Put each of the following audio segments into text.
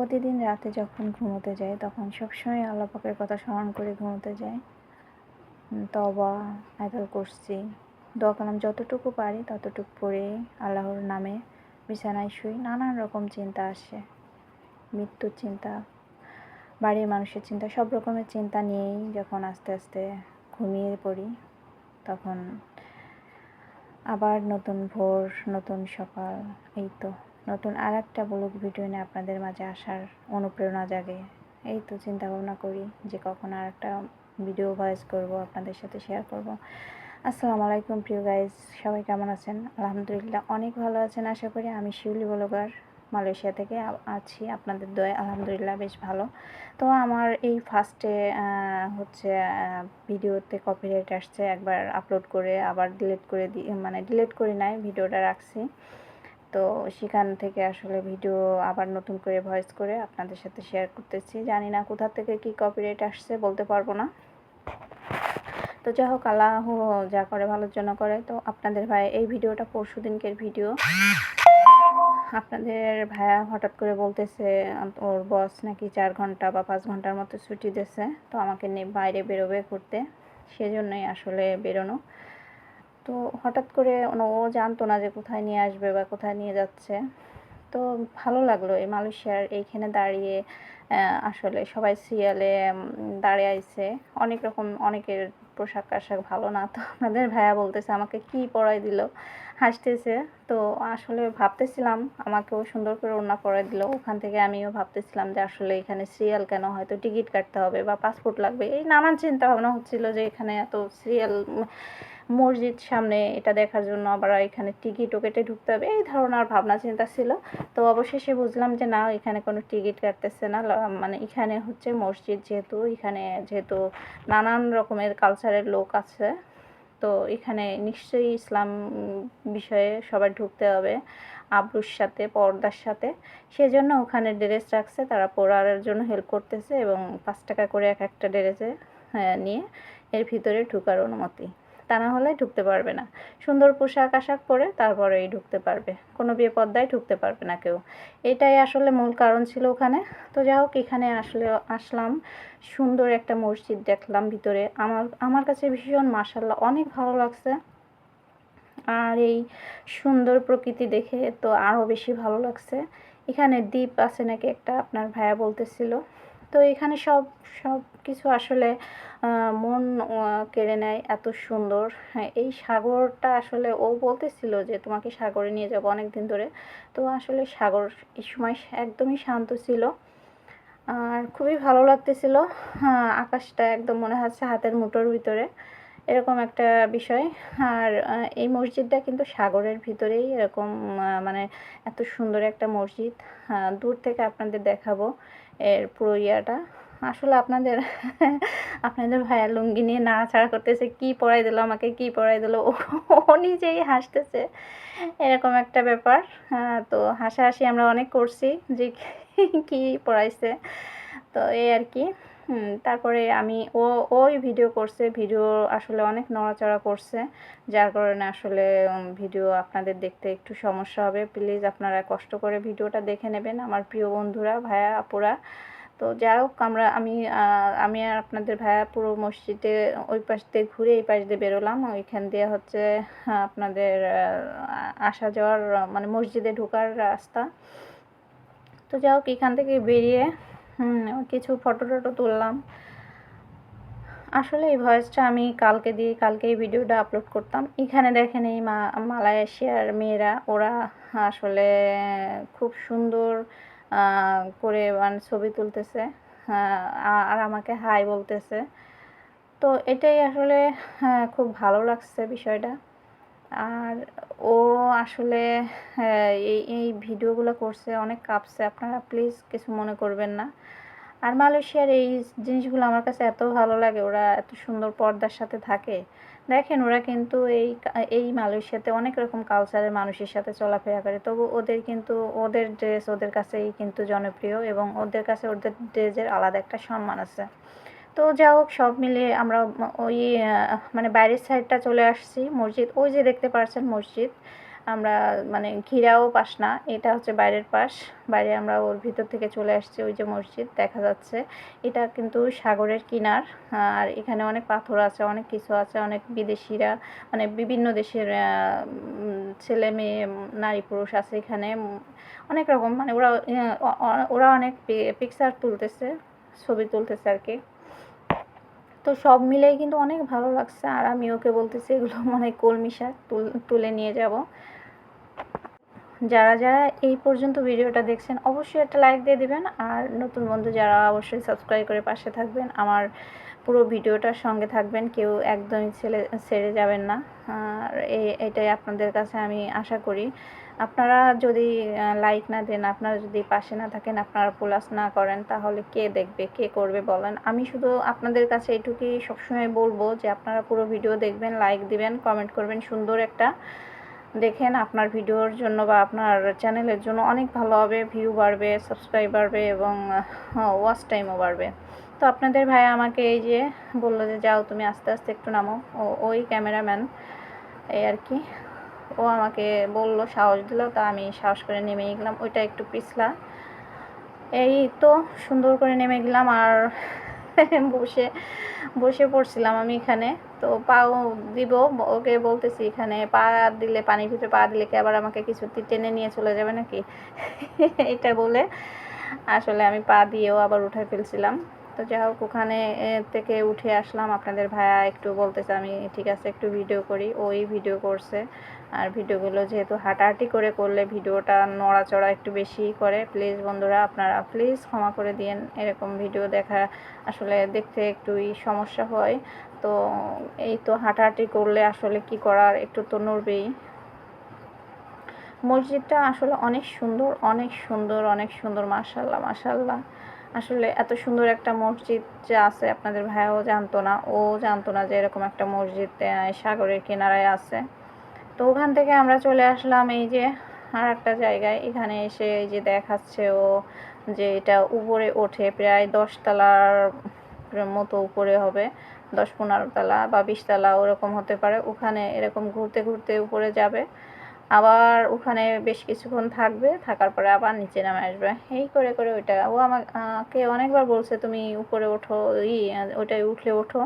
প্রতিদিন রাতে যখন ঘুমোতে যাই তখন সবসময় আল্লাহ পাকের কথা স্মরণ করে ঘুমোতে যাই। তওবা, আয়াতুল কুরসি, দোয়া কালাম যতটুকু পারি ততটুকু পড়ে আল্লাহর নামে বিছানায় শুই। নানান রকম চিন্তা আসে, মৃত্যুর চিন্তা, বাড়ির মানুষের চিন্তা, সব রকমের চিন্তা নিয়েই যখন আস্তে আস্তে ঘুমিয়ে পড়ি তখন আবার নতুন ভোর, নতুন সকাল, এই তো নতুন আরেকটা ব্লগ ভিডিও নিয়ে আপনাদের মাঝে আসার অনুপ্রেরণা জাগে। এই তো চিন্তা ভাবনা করি যে কখন আরেকটা ভিডিও ভয়েস করব, আপনাদের সাথে শেয়ার করব। আসসালামু আলাইকুম প্রিয় গাইজ, সবাই কেমন আছেন? আলহামদুলিল্লাহ অনেক ভালো আছেন আশা করি। আমি শিউলি ব্লগার মালয়েশিয়া থেকে আছি, আপনাদের দয়ায় আলহামদুলিল্লাহ বেশ ভালো। তো আমার এই ফার্স্টে হচ্ছে ভিডিওতে কপিরাইট আসছে, একবার আপলোড করে আবার ডিলিট করে ডিলিট করি নাই, ভিডিওটা রাখছি। তো সেখান থেকে আসলে ভিডিও আবার নতুন করে ভয়েস করে আপনাদের সাথে শেয়ার করতেছি। জানি না কোথা থেকে কি কপিরাইট আসছে, বলতে পারবো না। তো যাই হোক, আল্লাহ যা করে ভালোর জন্য করে। তো আপনাদের ভাই এই ভিডিওটা পরশুদিনকের ভিডিও। আপনাদের ভাইয়া হঠাৎ করে বলতেছে ওর বস নাকি 4 ঘন্টা বা 5 ঘন্টার মতো ছুটি দিয়েছে, তো আমাকে নিয়ে বাইরে বেরোবে ঘুরতে, সেজন্যই আসলে বেরোনো। তো হঠাৎ করে ও জানতো না যে কোথায় নিয়ে আসবে বা কোথায় নিয়ে যাচ্ছে। তো ভালো লাগলো এই মালয়েশিয়ার এইখানে দাঁড়িয়ে। আসলে সবাই সিরিয়ালে দাঁড়িয়ে আছে, অনেক রকম, অনেকের পোশাক আশাক ভালো না। তো আপনাদের ভাইয়া বলতেছে আমাকে কি পরাই দিল, হাসতেছে। তো আসলে ভাবতেছিলাম আমাকেও সুন্দর করে ওড়না পরাই দিল। ওখান থেকে আমিও ভাবতেছিলাম যে আসলে এখানে সিরিয়াল কেন, হয়তো টিকিট কাটতে হবে বা পাসপোর্ট লাগবে, এই নানান চিন্তা ভাবনা হচ্ছিল যে এখানে এত সিরিয়াল, মসজিদ সামনে এটা দেখার জন্য আবার এখানে টিকিটও কেটে ঢুকতে হবে, এই ধরনের ভাবনা চিন্তা ছিল। তো অবশেষে বুঝলাম যে না, এখানে কোনো টিকিট কাটতেছে না, মানে এখানে হচ্ছে মসজিদ, যেহেতু নানান রকমের কালচারের লোক আছে, তো এখানে নিশ্চয়ই ইসলাম বিষয়ে সবাই ঢুকতে হবে আব্রুর সাথে, পর্দার সাথে। সেজন্য ওখানে ড্রেস রাখছে, তারা পরার জন্য হেল্প করতেছে এবং 5 টাকা করে এক একটা ড্রেসে নিয়ে এর ভিতরে ঢুকার অনুমতি, তা না হলে ঢুকতে পারবে না। সুন্দর পোশাক আশাক পরে তারপরেই ঢুকতে পারবে, কোনো বেপরদায় ঢুকতে পারবে না কেউ। এটাই আসলে মূল কারণ ছিল ওখানে। তো যাই হোক, এখানে আসলাম, সুন্দর একটা মসজিদ দেখলাম ভিতরে। আমার কাছে ভীষণ মাশাআল্লাহ অনেক ভালো লাগছে। আর এই সুন্দর প্রকৃতি দেখে তো আরও বেশি ভালো লাগছে। এখানে দ্বীপ আছে নাকি একটা, আপনার ভাইয়া বলতেছিল। তো এখানে সব কিছু আসলে মন কেড়ে নেয়, এত সুন্দর। হ্যাঁ, এই সাগরটা আসলে ও বলতেছিল যে তোমাকে সাগরে নিয়ে যাবো অনেক দিন ধরে। তো আসলে সাগর এই সময় একদমই শান্ত ছিল আর খুবই ভালো লাগতেছিল। হ্যাঁ, আকাশটা একদম মনে হচ্ছে হাতের মুঠোর ভিতরে, এরকম একটা বিষয়। আর এই মসজিদটা কিন্তু সাগরের ভিতরেই এরকম, মানে এত সুন্দর একটা মসজিদ। দূর থেকে আপনাদের দেখাবো এর পুরো ইয়াটা। আসলে আপনাদের ভাইয়া লুঙ্গি নিয়ে নাড়াচাড়া করতেছে, কি পরাই দিল আমাকে, কি পরাই দিল, ও নিজেই হাসতেছে, এরকম একটা ব্যাপার। তো হাসাহাসি আমরা অনেক করছি যে কি পড়াইছে। তো এই আর কি। তারপরে ওই ভিডিও করছে, ভিডিও আসলে অনেক নড়াচড়া করছে, যার কারণে আসলে ভিডিও আপনাদের দেখতে একটু সমস্যা হবে। প্লিজ আপনারা কষ্ট করে ভিডিওটা দেখে নেবেন আমার প্রিয় বন্ধুরা, ভাইয়া আপুরা। তো যাই হোক, আমি আর আপনাদের ভাইয়া পুরো মসজিদে ওই পাশ দিয়ে ঘুরে এই পাশ দিয়ে বেরোলাম। ওইখান দিয়ে হচ্ছে আপনাদের আসা যাওয়ার, মানে মসজিদে ঢোকার রাস্তা। তো যাই হোক, এখান থেকে বেরিয়ে কিছু ফটো টটো তুললাম। আসলে এই ভয়েসটা আমি কালকে এই ভিডিওটা আপলোড করতাম। এখানে দেখেন এই মালয়েশিয়ার মেয়েরা, ওরা আসলে খুব সুন্দর করে মানে ছবি তুলতেছে আর আমাকে হাই বলতেছে। তো এটাই আসলে খুব ভালো লাগছে বিষয়টা। আর ও আসলে এই ভিডিওগুলো করছে, অনেক কাঁপছে, আপনারা প্লিজ কিছু মনে করবেন না। আর মালয়েশিয়ার এই জিনিসগুলো আমার কাছে এত ভালো লাগে, ওরা এত সুন্দর পর্দার সাথে থাকে। দেখেন ওরা কিন্তু এই মালয়েশিয়াতে অনেক রকম কালচারের মানুষের সাথে চলাফেরা করে, তবু ওদের কিন্তু ওদের ড্রেস ওদের কাছেই কিন্তু জনপ্রিয় এবং ওদের কাছে ওদের ড্রেসের আলাদা একটা সম্মান আছে। তো যা হোক, সব মিলিয়ে আমরা ওই মানে বাইরের সাইডটা চলে আসছি। মসজিদ ওই যে দেখতে পাচ্ছেন মসজিদ, আমরা মানে ঘিরাও পাশ না, এটা হচ্ছে বাইরের পাশ। বাইরে আমরা ওর ভিতর থেকে চলে আসছি, ওই যে মসজিদ দেখা যাচ্ছে, এটা কিন্তু সাগরের কিনার। আর এখানে অনেক পাথর আছে, অনেক কিছু আছে, অনেক বিদেশিরা মানে বিভিন্ন দেশের ছেলে মেয়ে নারী পুরুষ আছে এখানে, অনেক রকম মানে ওরা অনেক পিকচার তুলতেছে, ছবি তুলতেছে আর কি। তো সব মিলেই কিন্তু অনেক ভালো লাগছে। আর আমি ওকে বলতেছি এগুলো মনে হয় কলমি শাক, তুলে নিয়ে যাব। যারা যারা এই পর্যন্ত ভিডিওটা দেখছেন অবশ্যই একটা লাইক দিয়ে দিবেন, আর নতুন বন্ধু যারা অবশ্যই সাবস্ক্রাইব করে পাশে থাকবেন, আমার পুরো ভিডিওটার সঙ্গে থাকবেন, কেউ একদমই ছেড়ে যাবেন না। আর এটাই আপনাদের কাছে আমি আশা করি। আপনারা যদি লাইক না দেন, আপনারা যদি পাশে না থাকেন, আপনারা প্লাস না করেন, তাহলে কে দেখবে, কে করবে বলেন। আমি শুধু আপনাদের কাছে এইটুকুই সবসময় বলবো যে আপনারা পুরো ভিডিও দেখবেন, লাইক দিবেন, কমেন্ট করবেন, সুন্দর একটা দেখেন। আপনার ভিডিওর জন্য বা আপনার চ্যানেলের জন্য অনেক ভালো হবে, ভিউ বাড়বে, সাবস্ক্রাইব বাড়বে এবং ওয়াচ টাইমও বাড়বে। তো আপনাদের ভাই আমাকে এই যে বললো যে যাও তুমি আস্তে আস্তে একটু নামো, ওই ক্যামেরাম্যান এই আর কি, ও আমাকে বললো, সাহস দিল, তা আমি সাহস করে নেমে গেলাম। ওইটা একটু পিছলা, এই তো সুন্দর করে নেমে গেলাম। আর বসে বসে পড়ছিলাম আমি এখানে। তো পাও দিব, ওকে বলতেছি এখানে পা দিলে, পানির ভিতরে পা দিলে কি আবার আমাকে কিছু টেনে নিয়ে চলে যাবে নাকি এটা বলে আসলে আমি পা দিয়েও আবার উঠে ফেলছিলাম। তো যাই হোক, ওখানে থেকে উঠে আসলাম। আপনাদের ভাইয়া একটু বলতেছে আমি ঠিক আছে একটু ভিডিও করি, ওই ভিডিও করছে। আর ভিডিওগুলো যেহেতু হাঁটাহাঁটি করে করলে ভিডিওটা নড়াচড়া একটু বেশি করে, প্লিজ বন্ধুরা আপনারা প্লিজ ক্ষমা করে দিন। এরকম ভিডিও দেখা আসলে দেখতে একটুই সমস্যা হয়। তো এই তো হাঁটাহাঁটি করলে আসলে কি করার, একটু তো নড়বেই। মসজিদটা আসলে অনেক সুন্দর, অনেক সুন্দর, অনেক সুন্দর, মাশাআল্লাহ মাশাআল্লাহ। আসলে এত সুন্দর একটা মসজিদ যে আছে আপনাদের ভাইয়াও জানতো না, ও জানতো না যে এরকম একটা মসজিদ সাগরের কিনারায় আছে। তো ওখান থেকে আমরা চলে আসলাম এই যে আর একটা জায়গায়। এখানে এসে এই যে দেখাচ্ছে ও যে এটা উপরে ওঠে, প্রায় 10 তলার মতো উপরে হবে, 10-15 তলা বা 20 তলা ওরকম হতে পারে। ওখানে এরকম ঘুরতে ঘুরতে উপরে যাবে, আবার ওখানে বেশ কিছুক্ষণ থাকবে, থাকার পরে আবার নিচে নামে আসবে। এই করে করে ওইটা ও আমাকে অনেকবার বলছে তুমি উপরে ওঠো, ওইটাই উঠলে ওঠো।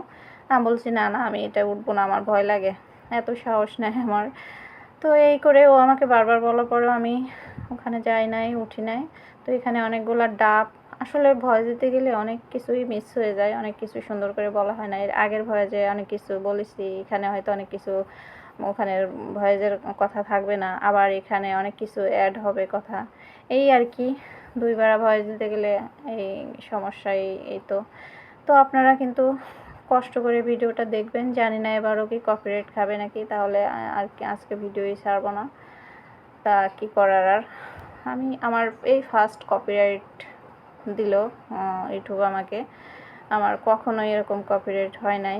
আমি বলছি না না আমি এটা উঠবো না, আমার ভয় লাগে, এত সাহস নেই আমার। তো এই করে ও আমাকে বারবার বলার পরেও আমি ওখানে যাই নাই, উঠি নাই। তো এখানে অনেকগুলো ডাব, আসলে ভয়েস দিতে গেলে অনেক কিছুই মিস হয়ে যায়, অনেক কিছু সুন্দর করে বলা হয় না। এর আগের ভয়েসে অনেক কিছু বলেছি, এখানে হয়তো অনেক কিছু ওখানের ভয়েসের কথা থাকবে না, আবার এখানে অনেক কিছু অ্যাড হবে কথা, এই আর কি। দুইবার ভয়েস দিতে গেলে এই সমস্যাই এই তো। তো আপনারা কিন্তু কষ্ট করে ভিডিওটা দেখবেন, জানি না এবারও কি কপিরাইট খাবে নাকি, তাহলে আর কি আজকে ভিডিওই ছাড়বো না। তা কি করার আর, আমি আমার এই ফার্স্ট কপিরাইট দিল ইউটিউব আমাকে, আমার কখনোই এরকম কপিরাইট হয় নাই।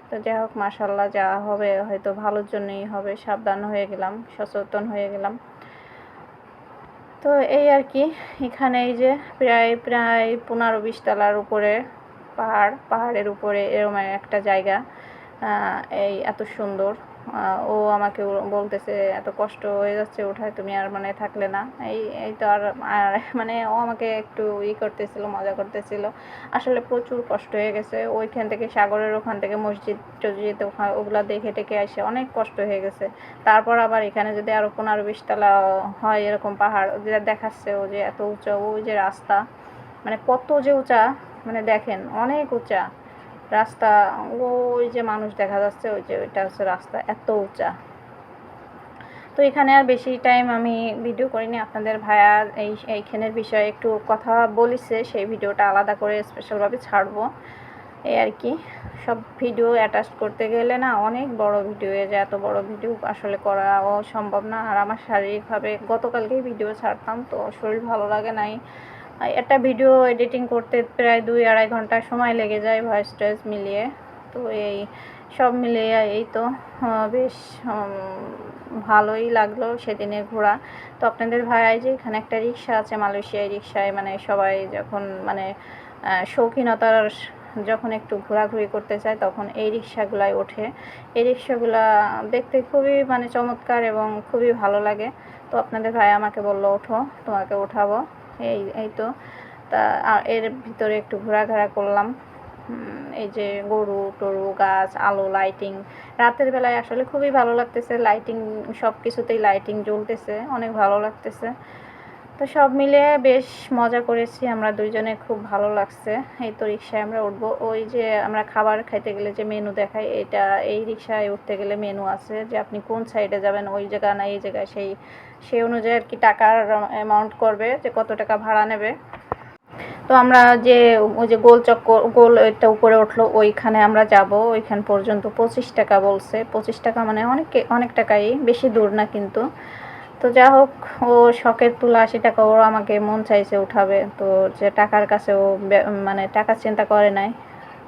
তো যাই হোক মাশাআল্লাহ, যা হবে হয়তো ভালোর জন্যই হবে, সাবধান হয়ে গেলাম, সচেতন হয়ে গেলাম। তো এই আর কি, এখানে এই যে প্রায় প্রায় 15-20 তলার উপরে পাহাড়ের উপরে এরকম একটা জায়গা, এই এত সুন্দর। ও আমাকে বলতেছে এত কষ্ট হয়ে যাচ্ছে ওঠায়, তুমি আর মানে থাকলে না, এই তো আর মানে ও আমাকে একটু করতেছিল, মজা করতেছিল। আসলে প্রচুর কষ্ট হয়ে গেছে, ওইখান থেকে সাগরের ওখান থেকে মসজিদ টসজিদ ওগুলা দেখে টেকে আসে অনেক কষ্ট হয়ে গেছে। তারপর আবার এখানে যদি আরও 15-20 তলা হয় এরকম পাহাড় যেটা দেখাচ্ছে, ও যে এত উঁচা, ওই যে রাস্তা মানে কত যে উঁচা, মানে দেখেন অনেক উঁচা রাস্তা, ওই যে মানুষ দেখা যাচ্ছে, ওই যে ওইটা হচ্ছে রাস্তা, এত উঁচা। তো এখানে আর বেশি টাইম আমি ভিডিও করিনি। আপনাদের ভাইয়া এইখানের বিষয়ে একটু কথা বলেছে, সেই ভিডিওটা আলাদা করে স্পেশালভাবে ছাড়বো এই আর কি। সব ভিডিও অ্যাটাচ করতে গেলে না অনেক বড় ভিডিও হয়ে যায়, এত বড় ভিডিও আসলে করাও সম্ভব না। আর আমার শারীরিকভাবে গতকালকেই ভিডিও ছাড়তাম, তো শরীর ভালো লাগে নাই, একটা ভিডিও এডিটিং করতে প্রায় 2-2.5 ঘন্টা সময় লেগে যায় ভয়েস টয়েস মিলিয়ে। তো এই সব মিলিয়ে এই তো বেশ ভালোই লাগলো সেদিনে ঘোরা। তো আপনাদের ভাইয়া যে এখানে একটা রিক্সা আছে, মালয়েশিয়ায় রিক্সায় মানে সবাই যখন মানে শৌখিনতার যখন একটু ঘোরাঘুরি করতে চায় তখন এই রিক্সাগুলায় ওঠে। এই রিক্সাগুলা দেখতে খুবই মানে চমৎকার এবং খুবই ভালো লাগে। তো আপনাদের ভাই আমাকে বলল, ওঠো, তোমাকে ওঠাবো। এই তো তা এর ভিতরে একটু ঘোরাঘেরা করলাম। এই যে গরু টরু, গাছ, আলো, লাইটিং, রাতের বেলায় আসলে খুবই ভালো লাগতেছে। লাইটিং, সব কিছুতেই লাইটিং জ্বলতেছে, অনেক ভালো লাগতেছে। তো সব মিলে বেশ মজা করেছি আমরা দুইজনে, খুব ভালো লাগছে। এই তো রিক্সায় আমরা উঠবো। ওই যে আমরা খাবার খাইতে গেলে যে মেনু দেখায়, এই রিক্সায় উঠতে গেলে মেনু আছে যে আপনি কোন সাইডে যাবেন, ওই জায়গা না এই জায়গায়, সেই অনুযায়ী আর কি টাকার অ্যামাউন্ট করবে যে কত টাকা ভাড়া নেবে। তো আমরা যে ওই যে গোল চক্কর, গোল এটা উপরে উঠলো, ওইখানে আমরা যাব। ওইখান পর্যন্ত 25 টাকা বলছে। 25 টাকা মানে অনেক টাকাই, বেশি দূর না কিন্তু। তো যা হোক, ও শখের তুলা 80 টাকা, ওর আমাকে মন চাইছে উঠাবে। তো যে টাকার কাছে ও মানে টাকা চিন্তা করে নাই।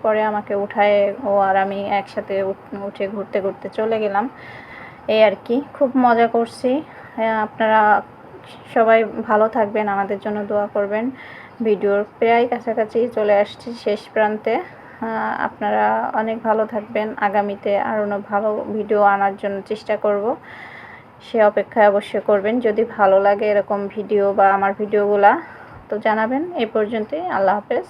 পরে আমাকে উঠায় ও আর আমি একসাথে উঠে ঘুরতে ঘুরতে চলে গেলাম। এই আর কি, খুব মজা করছি। আপনারা সবাই ভালো থাকবেন, আমাদের জন্য দোয়া করবেন। ভিডিওর প্রায় কাছাকাছি চলে আসছি, শেষ প্রান্তে। আপনারা অনেক ভালো থাকবেন। আগামীতে আরও ভালো ভিডিও আনার জন্য চেষ্টা করব, সে অপেক্ষায় অবশ্যই করবেন। যদি ভালো লাগে এরকম ভিডিও বা আমার ভিডিওগুলা, তো জানাবেন। এই পর্যন্তই, আল্লাহ হাফেজ।